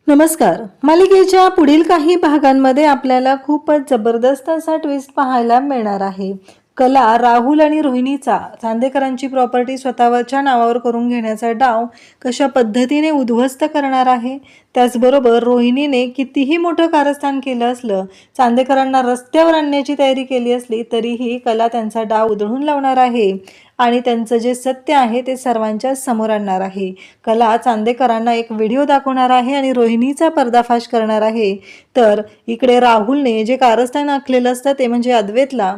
नमस्कार. मालिकेच्या पुढील काही भागांमध्ये आपल्याला खूपच जबरदस्त असा ट्विस्ट पाहायला मिळणार आहे. कला राहुल आणि रोहिणीचा चांदेकरांची प्रॉपर्टी स्वतःच्या नावावर करून घेण्याचा डाव कशा पद्धतीने उद्ध्वस्त करणार आहे. त्याचबरोबर रोहिणीने कितीही मोठं कारस्थान केलं असलं, चांदेकरांना रस्त्यावर आणण्याची तयारी केली असली तरीही कला त्यांचा डाव उधळून लावणार आहे आणि त्यांचं जे सत्य आहे ते सर्वांच्या समोर आणणार आहे. कला चांदेकरांना एक व्हिडिओ दाखवणार आहे आणि रोहिणीचा पर्दाफाश करणार आहे. तर इकडे राहुलने जे कारस्थान आखलेलं असतं ते म्हणजे अद्वैतला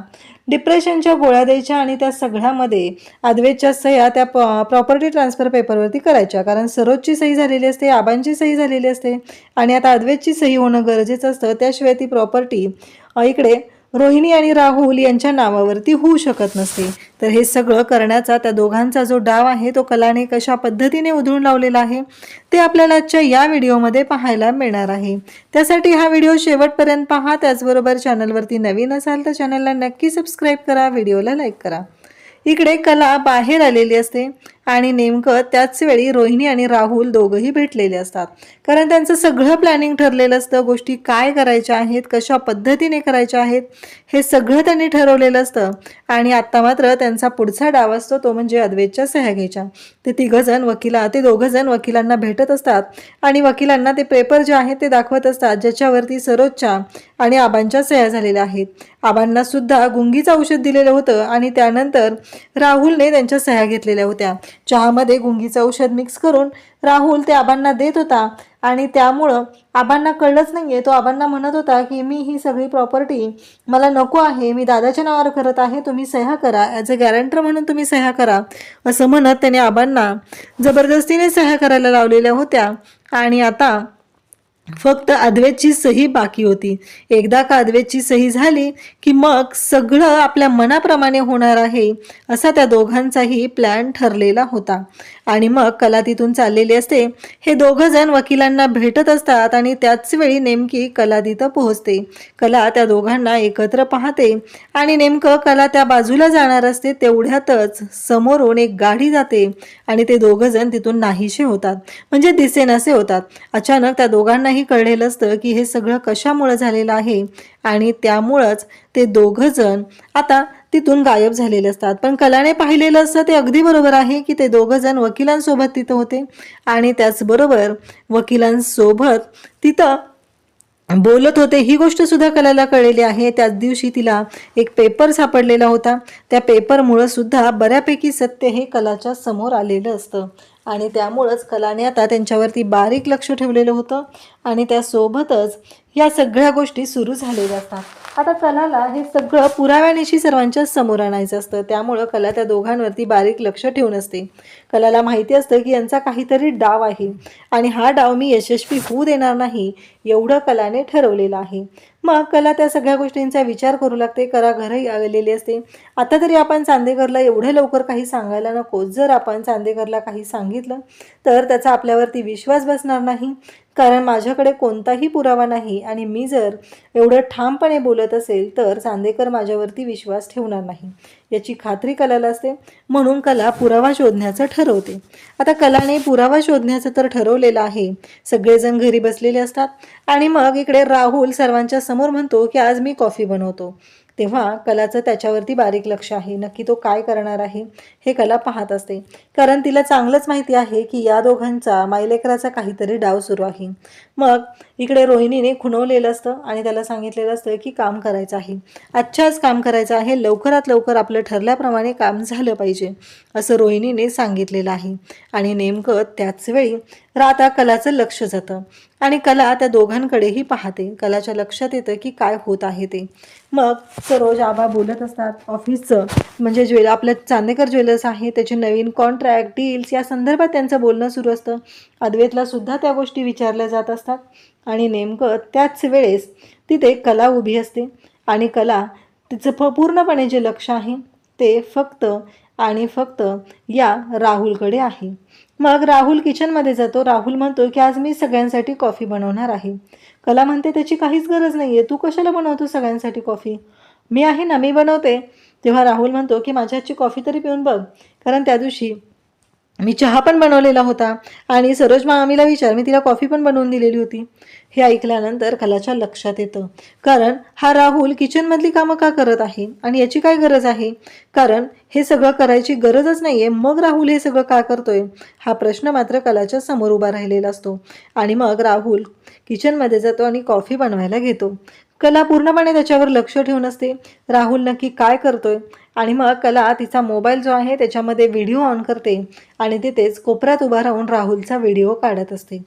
डिप्रेशनच्या गोळ्या द्यायच्या आणि त्या सगळ्यामध्ये अद्वैतच्या सह्या त्या प्रॉपर्टी ट्रान्सफर पेपरवरती करायच्या, कारण सरोजची सही झालेली असते, आबांची सही झालेली असते आणि आता अद्वैतची सही होणं गरजेचं असतं. त्याशिवाय ती प्रॉपर्टी इकडे रोहिणी आणि राहुल यांच्या नावावरती होऊ शकत नसते. तर हे सगळं करण्याचा त्या दोघांचा जो डाव आहे तो कलाने कशा पद्धतीने उधळून लावलेला आहे ते आपल्याला आजच्या या व्हिडिओमध्ये पाहायला मिळणार आहे. त्यासाठी हा व्हिडिओ शेवटपर्यंत पहा. त्याचबरोबर चॅनलवरती नवीन असाल तर चॅनलला नक्की सबस्क्राईब करा, व्हिडिओला लाईक करा. इकडे कला बाहेर आलेली असते आणि नेमकं त्याच वेळी रोहिणी आणि राहुल दोघंही भेटलेले असतात, कारण त्यांचं सगळं प्लॅनिंग ठरलेलं असतं. गोष्टी काय करायच्या आहेत, कशा पद्धतीने करायच्या आहेत हे सगळं त्यांनी ठरवलेलं असतं. आणि आत्ता मात्र त्यांचा पुढचा डाव असतो तो म्हणजे अद्वैतच्या सह्या घ्यायच्या. ते दोघंजण वकिलांना भेटत असतात आणि वकिलांना ते पेपर जे आहेत ते दाखवत असतात ज्याच्यावरती सरोजच्या आणि आबांच्या सह्या झालेल्या आहेत. आबांना सुद्धा गुंगीचं औषध दिलेलं होतं आणि त्यानंतर राहुलने त्यांच्या सह्या घेतलेल्या होत्या. चहामध्ये गुंगीचं औषध मिक्स करून राहुल ते आबांना देत होता आणि त्यामुळं आबांना कळलंच नाहीये. तो आबांना म्हणत होता की मी ही सगळी प्रॉपर्टी मला नको आहे, मी दादाच्या नावावर करत आहे, तुम्ही सह्या करा, ॲज अ गॅरंटर म्हणून तुम्ही सह्या करा, असं म्हणत त्याने आबांना जबरदस्तीने सह्या करायला लावलेल्या होत्या. आणि आता फक्त अद्वैतची सही बाकी होती. एकदा का अद्वैतची सही झाली की मग सगळं आपल्या मनाप्रमाणे होणार आहे असा त्या दोघांचाही प्लॅन ठरलेला होता. आणि मग कला तिथून चाललेली असते. हे दोघं जण वकिलांना भेटत असतात आणि त्याच वेळी नेमकी कला तिथं पोहोचते. कला त्या दोघांना एकत्र पाहते आणि नेमकं कला त्या बाजूला जाणार असते तेवढ्यातच समोरून एक गाडी जाते आणि ते दोघं जण तिथून नाहीसे होतात, म्हणजे दिसेनासे होतात. अचानक त्या दोघांनाही कळलेलं असतं की हे सगळं कशामुळे झालेलं आहे आणि त्यामुळंच ते दोघं जण आता तिथून गायब झालेले असतात. पण कलाने पाहिलेलं असतं ते अगदी बरोबर आहे की ते दोघं जण वकिलांसोबत तिथं होते आणि त्याचबरोबर वकिलांसोबत तिथं बोलत होते. ही गोष्ट सुद्धा कलाला कळलेली आहे. त्याच दिवशी तिला एक पेपर सापडलेला होता. त्या पेपरमुळं सुद्धा बऱ्यापैकी सत्य हे कलाच्या समोर आलेलं असतं आणि त्यामुळंच कलाने आता त्यांच्यावरती बारीक लक्ष ठेवलेलं होतं आणि त्यासोबतच या सगळ्या गोष्टी सुरू झालेल्या असतात. आता कलाला हे सगळं पुराव्यानिशी सर्वांच्या समोर आणायचं असतं, त्यामुळं कला त्या दोघांवरती बारीक लक्ष ठेवून असते. कलाला माहिती असतं की यांचा काहीतरी डाव आहे आणि हा डाव मी यशस्वी होऊ देणार नाही एवढं कलाने ठरवलेलं आहे. मग कला त्या सगळ्या गोष्टींचा विचार करू लागते. कला घरही आलेली असते. आता तरी आपण चांदेकरला एवढे लवकर काही सांगायला नको. जर आपण चांदेकरला काही सांगितलं तर त्याचा आपल्यावरती विश्वास बसणार नाही, कारण माझ्याकडे कोणताही पुरावा नाही आणि मी जर एवढं ठामपणे बोलत असेल तर चांदेकर माझ्यावरती विश्वास ठेवणार नाही याची खात्री कलाला असते. म्हणून कला पुरावा शोधण्याचं ठरवते. आता कलाने पुरावा शोधण्याचं तर ठरवलेलं आहे. सगळेजण घरी बसलेले असतात आणि मग इकडे राहुल सर्वांच्या समोर म्हणतो की आज मी कॉफी बनवतो. तेव्हा कलाचं त्याच्यावरती बारीक लक्ष आहे. नक्की तो काय करणार आहे हे कला पाहत असते, कारण तिला चांगलंच माहिती आहे की या दोघांचा मायलेकराचा काहीतरी डाव सुरू आहे. मग इकडे रोहिणीने खुणवलेलं असतं आणि त्याला सांगितलेलं असतं की काम करायचं आहे, आजच्याच काम करायचं आहे, लवकरात लवकर आपलं ठरल्याप्रमाणे काम झालं पाहिजे असं रोहिणीने सांगितलेलं आहे. आणि नेमकं त्याच वेळी आता कलाचं लक्ष जातं आणि कला त्या दोघांकडेही पाहते. कलाच्या लक्षात येतं की काय होत आहे ते. मग सरोज आबा बोलत असतात ऑफिसचं, म्हणजे आपलं चांदेकर ज्वेलर्स आहे त्याचे नवीन कॉन्ट्रॅक्ट डील्स या संदर्भात त्यांचं बोलणं सुरू असतं. अद्वैतला सुद्धा त्या गोष्टी विचारल्या जात असतात आणि नेमकं त्याच वेळेस तिथे कला उभी असते आणि कला तिचं पूर्णपणे जे लक्ष आहे ते फक्त आणि फक्त या राहुलकडे आहे. मग राहुल किचनमध्ये जातो. राहुल म्हणतो की आज मी सगळ्यांसाठी कॉफी बनवणार आहे. कला म्हणते त्याची काहीच गरज नाही आहे, तू कशाला बनवतो सगळ्यांसाठी कॉफी, मी आहे ना, मी बनवते. तेव्हा राहुल म्हणतो की माझ्या हातची कॉफी तरी पिऊन बघ, कारण त्या दिवशी मी चहा पण बनवलेला होता आणि सरोज मामीला विचार, मी तिला कॉफी पण बनवून दिलेली होती. हे ऐकल्यानंतर कलाच्या लक्षात येतं, कारण हा राहुल किचनमधली कामं का करत आहे आणि याची काय गरज आहे? कारण हे सगळं करायची गरजच नाहीये, मग राहुल हे सगळं का करतोय? हा प्रश्न मात्र कलाच्या समोर उभा राहिलेला असतो. आणि मग राहुल किचनमध्ये जातो आणि कॉफी बनवायला घेतो. कला पूर्णपणे त्याच्यावर लक्ष ठेवून असते, राहुल नक्की काय करतोय. आणि मग कला तिचा मोबाईल जो आहे त्याच्यामध्ये व्हिडिओ ऑन करते आणि तिथेच कोपऱ्यात उभा राहून राहुलचा व्हिडिओ काढत असते.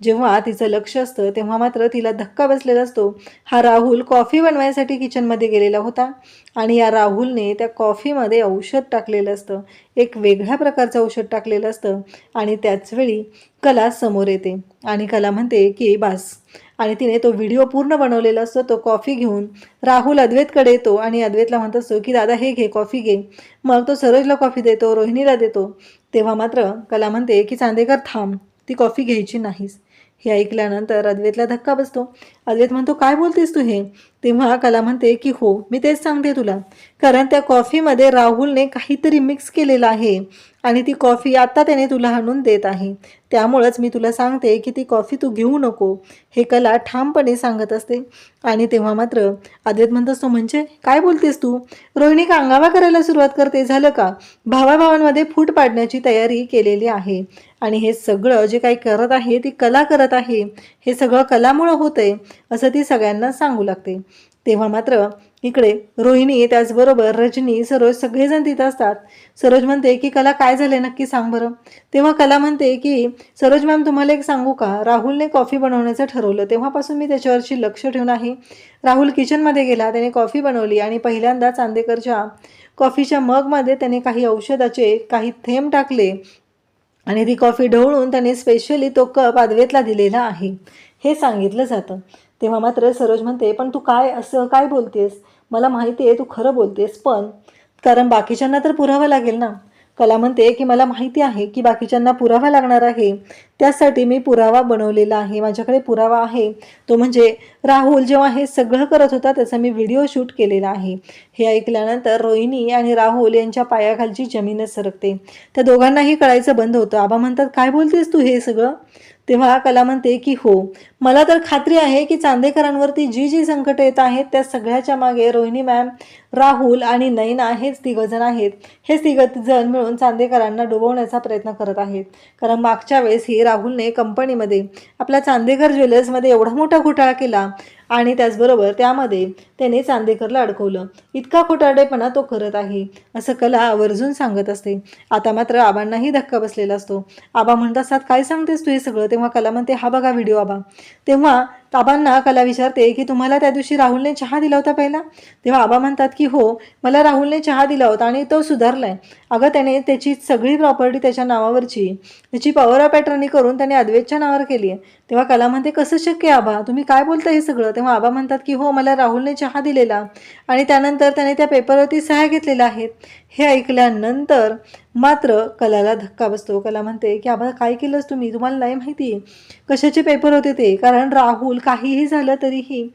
जेव्हा तिचं लक्ष असतं तेव्हा मात्र तिला धक्का बसलेला असतो. हा राहुल कॉफी बनवायसाठी किचनमध्ये गेलेला होता आणि या राहुलने त्या कॉफीमध्ये औषध टाकलेलं असतं, एक वेगळ्या प्रकारचं औषध टाकलेलं असतं. आणि त्याचवेळी कला समोर येते आणि कला म्हणते की बास. आणि तिने तो व्हिडिओ पूर्ण बनवलेला असतो. तो कॉफी घेऊन राहुल अद्वैतकडे येतो आणि अद्वैतला म्हणत असतो की दादा हे घे, कॉफी घे. मग तो सरोजला कॉफी देतो, रोहिणीला देतो. तेव्हा मात्र कला म्हणते की चांदेकर थांब, ती कॉफी घ्यायची नाहीस. हे ऐकल्यानंतर अद्वैतला धक्का बसतो. अद्वैत म्हणतो काय बोलतेस तू हे? तेव्हा कला म्हणते की हो, मी तेच सांगते तुला, कारण त्या कॉफीमध्ये राहुलने काहीतरी मिक्स केलेलं आहे आणि ती कॉफी आता त्याने तुला आणून देत आहे. त्यामुळंच मी तुला सांगते की ती कॉफी तू घेऊ नको, हे कला ठामपणे सांगत असते. आणि तेव्हा मात्र अद्वैत म्हणत असतो म्हणजे काय बोलतेस तू? रोहिणी कांगावा करायला सुरुवात करते, झालं का? भावाभावांमध्ये फूट पाडण्याची तयारी केलेली आहे आणि हे सगळं जे काही करत आहे ती कला करत आहे, हे सगळं कलामुळं होतंय असं ती सगळ्यांना सांगू लागते. तेव्हा मात्र इकडे रोहिणी, त्याचबरोबर रजनी, सरोज सगळेजण तिथं असतात. सरोज म्हणते की कला काय झालंय नक्की सांग बरं. तेव्हा कला म्हणते की सरोज मॅम तुम्हाला एक सांगू का, राहुलने कॉफी बनवण्याचं ठरवलं तेव्हापासून मी त्याच्यावरची लक्ष ठेवून आहे. राहुल किचनमध्ये गेला, त्याने कॉफी बनवली आणि पहिल्यांदा चांदेकरच्या कॉफीच्या मगमध्ये त्याने काही औषधाचे काही थेंब टाकले आणि ती कॉफी ढवळून त्याने स्पेशली तो कप अद्वैतला दिलेला आहे, हे सांगितलं जातं. तेव्हा मात्र सरोज म्हणते पण तू काय असं काय बोलतेस? मला माहिती आहे तू खरं बोलतेस, पण कारण बाकीच्यांना तर पुरावा लागेल ना. कला म्हणते की मला माहिती आहे की बाकीच्यांना पुरावा लागणार आहे, त्यासाठी मी पुरावा बनवलेला आहे. माझ्याकडे पुरावा आहे, तो म्हणजे राहुल जेव्हा हे सगळं करत होता त्याचा मी व्हिडिओ शूट केलेला आहे. हे ऐकल्यानंतर रोहिणी आणि राहुल यांच्या पायाखालची जमीनच सरकते. त्या दोघांनाही कळायचं बंद होतं. आबा म्हणतात काय बोलतेस तू हे सगळं? तेव्हा कला म्हणते की हो, मला तर खात्री आहे की चांदेकरांवरती जी जी संकट येत आहेत त्या सगळ्याच्या मागे रोहिणी मॅम, राहुल आणि नैना हेच तिघजण आहेत. हेच तिघजण मिळून चांदेकरांना डुबवण्याचा प्रयत्न करत आहेत. कारण मागच्या वेळेस ही राहुलने कंपनीमध्ये आपल्या चांदेकर ज्वेलर्समध्ये एवढा मोठा घोटाळा केला आणि त्याचबरोबर त्यामध्ये त्याने चांदेकरला अडकवलं. इतका खोटारडेपणा तो करत आहे असं कला आवर्जून सांगत असते. आता मात्र आबांनाही धक्का बसलेला असतो. आबा म्हणत असतात काय सांगतेस तू हे सगळं? तेव्हा कला म्हणते हा बघा व्हिडिओ आबा. तेव्हा आबांना कला विचारते की तुम्हाला त्या दिवशी राहुलने चहा दिला होता पहिला? तेव्हा आबा म्हणतात की हो, मला राहुलने चहा दिला होता आणि तो सुधारलाय. अगं त्याने त्याची सगळी प्रॉपर्टी त्याच्या नावावरची त्याची पॉवर ऑफ अटर्नी करून त्याने अद्वैतच्या नावावर केली आहे. तेव्हा कला म्हणते कसं शक्य आबा, तुम्ही काय बोलता हे सगळं? तेव्हा आबा म्हणतात की हो, मला राहुलने चहा दिलेला आणि त्यानंतर त्याने त्या पेपरवरती सह्या घेतलेल्या आहेत. हे ऐकल्यानंतर मात्र कलाला धक्का बसतो. कला म्हणते की आबा काय केलंस तुम्ही? तुम्हाला नाही माहिती कशाचे पेपर होते ते? कारण राहुल काहीही झालं तरीही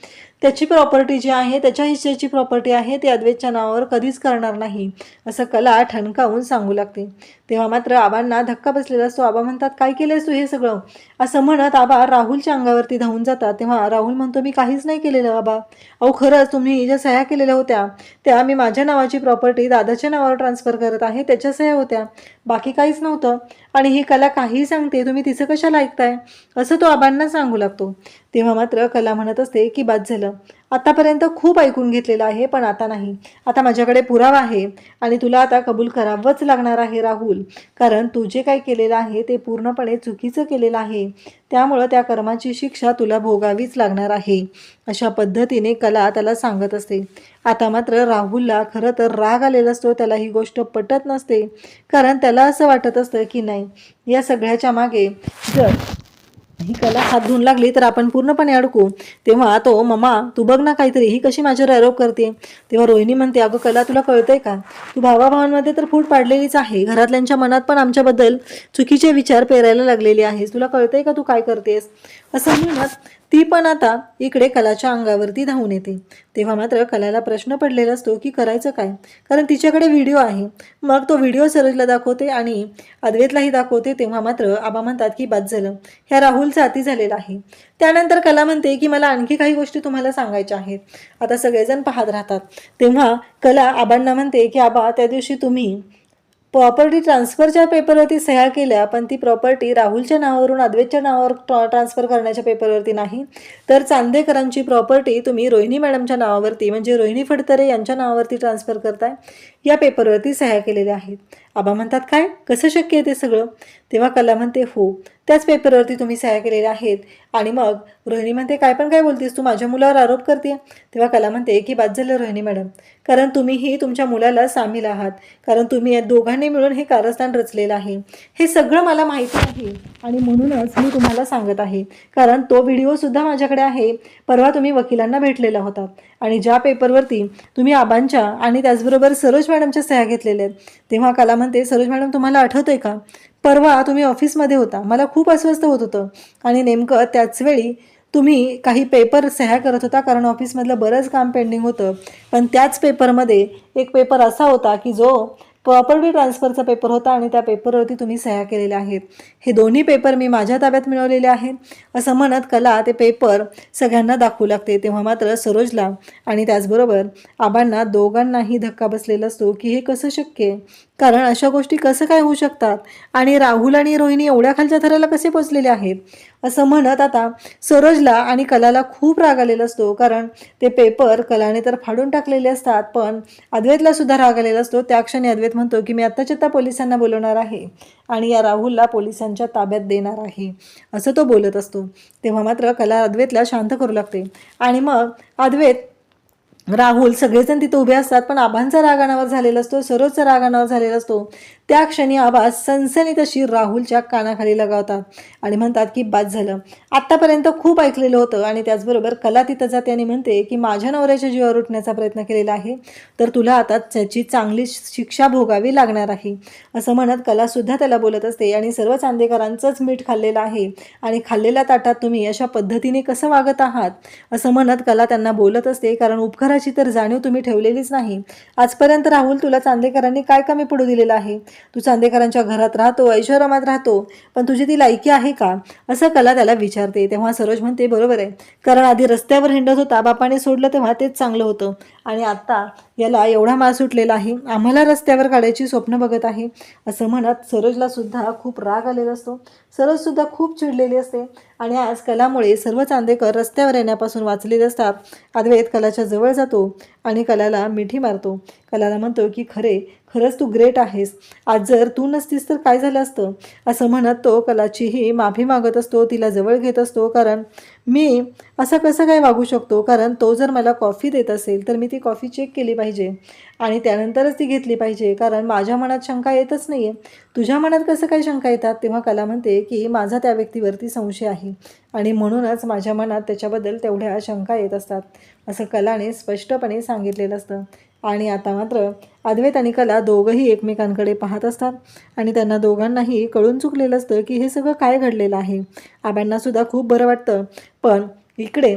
त्याची प्रॉपर्टी जी आहे, त्याच्या हिश्श्याची प्रॉपर्टी आहे, ती अद्वैतच्या नावावर कधीच करणार नाही असं कला ठणकावून सांगू लागते. तेव्हा मात्र आबांना धक्का बसलेला असतो. आबा म्हणतात काय केलंस तू हे सगळं? असं म्हणत आबा राहुलच्या अंगावरती धावून जातात. तेव्हा राहुल म्हणतो मी काहीच नाही केलेलं आबा. अहो खरंच तुम्ही ज्या सह्या केलेल्या होत्या त्या मी माझ्या नावाची प्रॉपर्टी दादाच्या नावावर ट्रान्सफर करत आहे त्याच्या सह्या होत्या, बाकी काहीच नव्हतं. आणि ही कला काही सांगते, तुम्ही तिचं कशाला ऐकताय? असं तो आबांना सांगू लागतो. तेव्हा मात्र कला म्हणत असते की बाद झालं, आतापर्यंत खूप ऐकून घेतलेलं आहे पण आता नाही. आता माझ्याकडे पुरावा आहे आणि तुला आता कबूल करावंच लागणार आहे राहुल, कारण तू जे काही केलेलं आहे ते पूर्णपणे चुकीचं केलेलं आहे. त्यामुळं त्या कर्माची शिक्षा तुला भोगावीच लागणार आहे, अशा पद्धतीने कला त्याला सांगत असते. आता मात्र राहुलला खरं तर राग आलेला असतो. त्याला ही गोष्ट पटत नसते, कारण त्याला असं वाटत असतं की नाही, या सगळ्याच्या मागे जर ही कला हात धुवून लागली तर आपण पूर्णपणे अडकू. तेव्हा तो मम्मा तू बघ ना काहीतरी, ही कशी माझ्यावर आरोप करते? तेव्हा रोहिणी म्हणते अगं कला तुला कळतंय का, तू भावाभावांमध्ये तर फूट पाडलेलीच आहे, घरातल्यांच्या मनात पण आमच्याबद्दल चुकीचे विचार पेरायला लागलेले आहेस, तुला कळतंय का तू काय करतेस? असं म्हणत ती पण आता इकडे कलाच्या अंगावरती धावून येते. तेव्हा मात्र कलाला प्रश्न पडलेला असतो की करायचं काय, कारण तिच्याकडे व्हिडिओ आहे. मग तो व्हिडिओ सरोजला दाखवते आणि अद्वैतलाही दाखवते. तेव्हा मात्र आबा म्हणतात की बाद झालं, ह्या राहुलचा अति झालेला आहे. त्यानंतर कला म्हणते की मला आणखी काही गोष्टी तुम्हाला सांगायच्या आहेत. आता सगळेजण पाहत राहतात. तेव्हा कला आबांना म्हणते की आबा, त्या दिवशी तुम्ही प्रॉपर्टी ट्रान्सफरच्या पेपरवरती सह्या केल्या, पण ती प्रॉपर्टी राहुलच्या नावावरून अद्वैतच्या नावावर ट्रान्सफर करण्याच्या पेपरवरती नाही, तर चांदेकरांची प्रॉपर्टी तुम्ही रोहिणी मॅडमच्या नावावरती म्हणजे रोहिणी फडतरे यांच्या नावावरती ट्रान्सफर करताय, या पेपरवरती सह्या केलेल्या आहेत. आबा म्हणतात काय, कसं शक्य आहे ते सगळं? तेव्हा कला म्हणते हो, त्याच पेपरवरती तुम्ही सह्या केलेल्या आहेत. आणि मग रोहिणी म्हणते काय पण काय बोलतेस तू, माझ्या मुलावर आरोप करते? तेव्हा कला म्हणते की बाद झालं रोहिणी मॅडम, कारण तुम्हीही तुमच्या मुलाला सामील आहात, कारण तुम्ही या दोघांनी मिळून हे कारस्थान रचलेलं आहे. हे सगळं मला माहिती आहे आणि म्हणूनच मी तुम्हाला सांगत आहे, कारण तो व्हिडिओसुद्धा माझ्याकडे आहे. परवा तुम्ही वकिलांना भेटलेला होता आणि ज्या पेपरवरती तुम्ही आबांच्या आणि त्याचबरोबर सरोज मॅडमच्या सह्या घेतलेल्या आहेत. तेव्हा कला म्हणते सरोज मॅडम, तुम्हाला आठवतंय का, परवा तुम्ही ऑफिसमध्ये होता, मला खूप अस्वस्थ होत होतं आणि नेमकं त्याचवेळी तुम्ही काही पेपर सह्या करत होता, कारण ऑफिसमधलं बरंच काम पेंडिंग होतं. पण त्याच पेपरमध्ये एक पेपर असा होता की जो प्रॉपर्टी ट्रान्सफरचा पेपर होता आणि त्या पेपरवरती तुम्ही सह्या केलेल्या आहेत. हे दोन्ही पेपर मी माझ्या ताब्यात मिळवलेले आहेत, असं म्हणत कला ते पेपर सगळ्यांना दाखवू लागते. तेव्हा मात्र सरोजला आणि त्याचबरोबर आबांना दोघांनाही धक्का बसलेला असतो की हे कसं शक्य आहे, कारण अशा गोष्टी कसं काय होऊ शकतात आणि राहुल आणि रोहिणी एवढ्या खालच्या थराला कसे पोचलेले आहेत, असं म्हणत आता सरोजला आणि कलाला खूप राग आलेला असतो. कारण ते पेपर कलाने तर फाडून टाकलेले असतात, पण अद्वैतला सुद्धा राग आलेला असतो. त्या क्षणी अद्वैत म्हणतो की मी आत्ताच्या आत्ता पोलिसांना बोलवणार आहे आणि या राहुलला पोलिसांच्या ताब्यात देणार आहे, असं तो बोलत असतो. तेव्हा मात्र कला अद्वैतला शांत करू लागते आणि मग अद्वैत, राहुल सगळेजण तिथे उभे असतात, पण आबांचा राग अनावर झालेला असतो, सरोजचा राग अनावर झालेला असतो. त्या क्षणी आबा सनसनीत अशी राहुलच्या कानाखाली लगावतात आणि म्हणतात की बाद झालं, आत्तापर्यंत खूप ऐकलेलं होतं. आणि त्याचबरोबर कला तिथं जाते आणि म्हणते की माझ्या नवऱ्याच्या जीवावर उठण्याचा प्रयत्न केलेला आहे, तर तुला आता त्याची चांगली शिक्षा भोगावी लागणार आहे, असं म्हणत कलासुद्धा त्याला बोलत असते. आणि सर्व चांदेकरांचंच मीठ खाल्लेलं आहे आणि खाल्लेल्या ताटात तुम्ही अशा पद्धतीने कसं वागत आहात, असं म्हणत कला त्यांना बोलत असते. कारण उपकाराची तर जाणीव तुम्ही ठेवलेलीच नाही. आजपर्यंत राहुल, तुला चांदेकरांनी काय कमी पडू दिलेलं आहे? तू चांदेकरांच्या घरात राहतो, ऐश्वर्यात राहतो, पण तुझी ती लायकी आहे का, असं कला त्याला विचारते. तेव्हा सरोज म्हणते बरोबर आहे, कारण आधी रस्त्यावर हिंडत होता, बापाने सोडलं तेव्हा तेच चांगलं होतं आणि आता याला एवढा मार सुटलेला आहे, आम्हाला रस्त्यावर काढायची स्वप्न बघत आहे, असं म्हणत सरोजला सुद्धा खूप राग आलेला असतो. सरोजसुद्धा खूप चिडलेली असते आणि आज कलामुळे सर्व चांदेकर रस्त्यावर येण्यापासून वाचलेले असतात. अद्वैत कलाच्या जवळ जातो आणि कलाला मिठी मारतो. कलाला म्हणतो की खरंच तू ग्रेट आहेस, आज जर तू नसतीस तर काय झालं असतं, असं म्हणत तो कलाचीही माफी मागत असतो, तिला जवळ घेत असतो. कारण मी असं कसं काय वागू शकतो, कारण तो जर मला कॉफी देत असेल तर मी ती कॉफी चेक केली पाहिजे आणि त्यानंतरच ती घेतली पाहिजे, कारण माझ्या मनात शंका येतच नाही आहे, तुझ्या मनात कसं काय शंका येतात? तेव्हा कला म्हणते की माझा त्या व्यक्तीवरती संशय आहे आणि म्हणूनच माझ्या मनात त्याच्याबद्दल तेवढ्या शंका येत असतात, असं कलाने स्पष्टपणे सांगितलेलं असतं. आणि आता मात्र अद्वैत आणि कला दोघंही एकमेकांकडे पाहत असतात आणि त्यांना दोघांनाही कळून चुकलेलं असतं की हे सगळं काय घडलेलं आहे. आबांनासुद्धा खूप बरं वाटतं, पण इकडे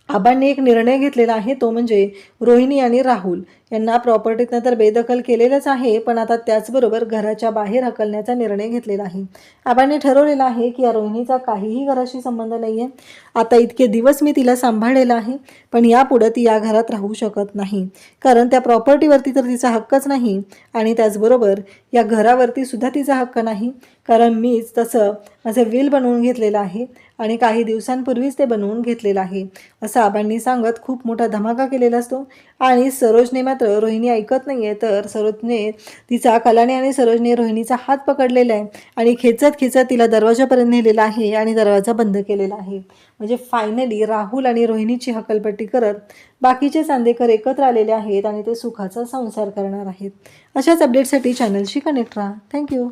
आबांनी एक निर्णय घेतलेला आहे, तो म्हणजे रोहिणी आणि राहुल यांना प्रॉपर्टीतनं तर बेदखल केलेलंच आहे, पण आता त्याचबरोबर घराच्या बाहेर हकलण्याचा निर्णय घेतलेला आहे. आबांनी ठरवलेलं आहे की या रोहिणीचा काहीही घराशी संबंध नाही आहे. आता इतके दिवस मी तिला सांभाळलेलं आहे, पण यापुढं ती या घरात राहू शकत नाही, कारण त्या प्रॉपर्टीवरती तर तिचा हक्कच नाही आणि त्याचबरोबर या घरावरती सुद्धा तिचा हक्क नाही, कारण मीच तसं माझं विल बनवून घेतलेलं आहे आणि काही दिवसांपूर्वीच ते बनवून घेतलेलं आहे, असं आबांनी सांगत खूप मोठा धमाका केलेला असतो. आणि सरोजने मात्र रोहिणी ऐकत नाही आहे, तर सरोजने कलाने आणि सरोजने रोहिणीचा हात पकडलेला आहे आणि खेचत तिला दरवाजापर्यंत नेलेला आहे आणि दरवाजा बंद केलेला आहे. म्हणजे फायनली राहुल आणि रोहिणीची हकलपट्टी करत बाकीचे चांदेकर एकत्र आलेले आहेत आणि ते सुखाचा संसार करणार आहेत. अशाच अपडेटसाठी चॅनलशी कनेक्ट राहा. थँक्यू.